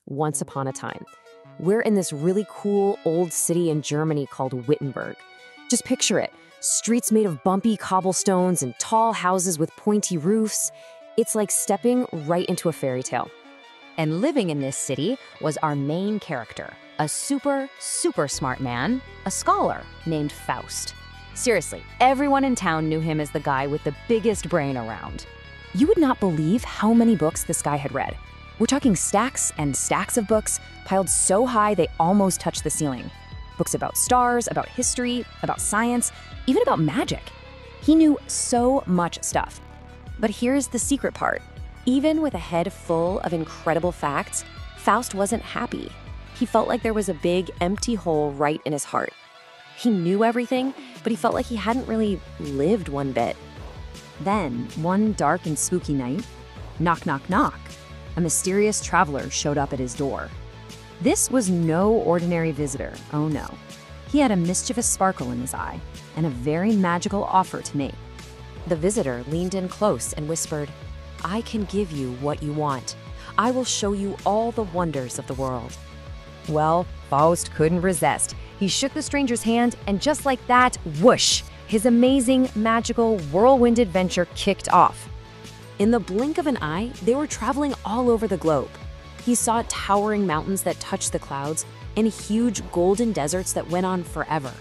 once upon a time. We're in this really cool old city in Germany called Wittenberg. Just picture it. Streets made of bumpy cobblestones and tall houses with pointy roofs. It's like stepping right into a fairy tale. And living in this city was our main character, a super smart man, a scholar named Faust. Seriously, everyone in town knew him as the guy with the biggest brain around. You would not believe how many books this guy had read. We're talking stacks and stacks of books piled so high they almost touched the ceiling. Books about stars, about history, about science, even about magic. He knew so much stuff. But here's the secret part. Even with a head full of incredible facts, Faust wasn't happy. He felt like there was a big, empty hole right in his heart. He knew everything, but he felt like he hadn't really lived one bit. Then, one dark and spooky night, knock, knock, knock, a mysterious traveler showed up at his door. This was no ordinary visitor, oh no. He had a mischievous sparkle in his eye and a very magical offer to make. The visitor leaned in close and whispered, "I can give you what you want. I will show you all the wonders of the world." Well, Faust couldn't resist. He shook the stranger's hand, and just like that, whoosh, his amazing, magical whirlwind adventure kicked off. In the blink of an eye, they were traveling all over the globe. He saw towering mountains that touched the clouds and huge golden deserts that went on forever.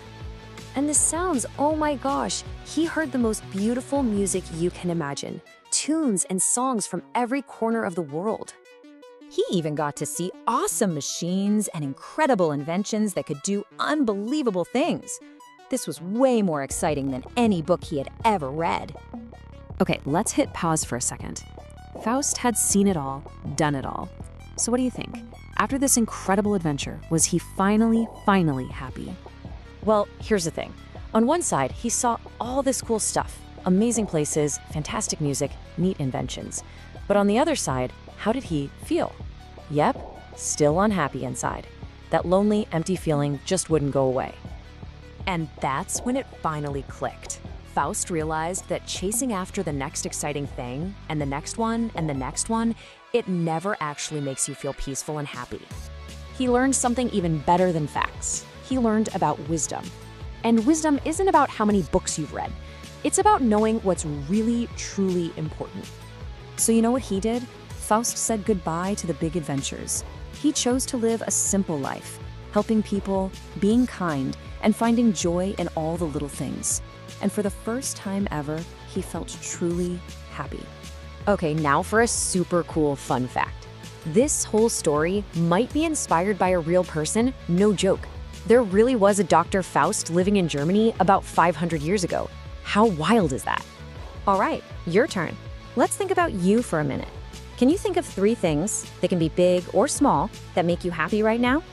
And the sounds, oh my gosh, he heard the most beautiful music you can imagine, tunes and songs from every corner of the world. He even got to see awesome machines and incredible inventions that could do unbelievable things. This was way more exciting than any book he had ever read. Okay, let's hit pause for a second. Faust had seen it all, done it all. So what do you think? After this incredible adventure, was he finally happy? Well, here's the thing. On one side, he saw all this cool stuff, amazing places, fantastic music, neat inventions. But on the other side, how did he feel? Yep, still unhappy inside. That lonely, empty feeling just wouldn't go away. And that's when it finally clicked. Faust realized that chasing after the next exciting thing, and the next one, and the next one, it never actually makes you feel peaceful and happy. He learned something even better than facts. He learned about wisdom. And wisdom isn't about how many books you've read. It's about knowing what's really, truly important. So you know what he did? Faust said goodbye to the big adventures. He chose to live a simple life, helping people, being kind, and finding joy in all the little things. And for the first time ever, he felt truly happy. Okay, now for a super cool fun fact. This whole story might be inspired by a real person, no joke. There really was a Dr. Faust living in Germany about 500 years ago. How wild is that? All right, your turn. Let's think about you for a minute. Can you think of 3 things, they can be big or small, that make you happy right now?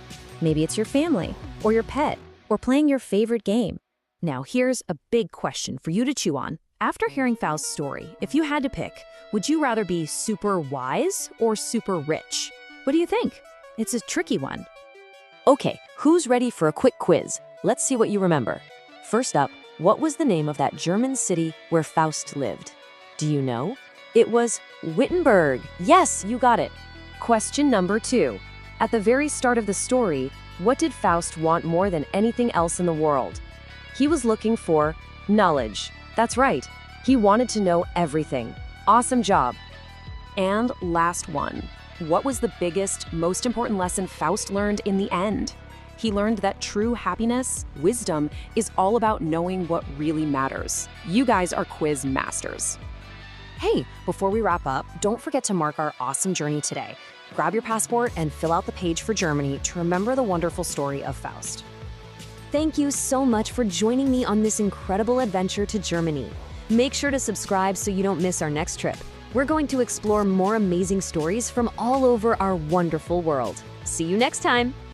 Maybe it's your family, or your pet, or playing your favorite game. Now here's a big question for you to chew on. After hearing Faust's story, if you had to pick, would you rather be super wise or super rich? What do you think? It's a tricky one. Okay, who's ready for a quick quiz? Let's see what you remember. First up, what was the name of that German city where Faust lived? Do you know? It was Wittenberg. Yes, you got it. Question number 2. At the very start of the story, what did Faust want more than anything else in the world? He was looking for knowledge. That's right. He wanted to know everything. Awesome job. And last one. What was the biggest, most important lesson Faust learned in the end? He learned that true happiness, wisdom, is all about knowing what really matters. You guys are quiz masters. Hey, before we wrap up, don't forget to mark our awesome journey today. Grab your passport and fill out the page for Germany to remember the wonderful story of Faust. Thank you so much for joining me on this incredible adventure to Germany. Make sure to subscribe so you don't miss our next trip. We're going to explore more amazing stories from all over our wonderful world. See you next time!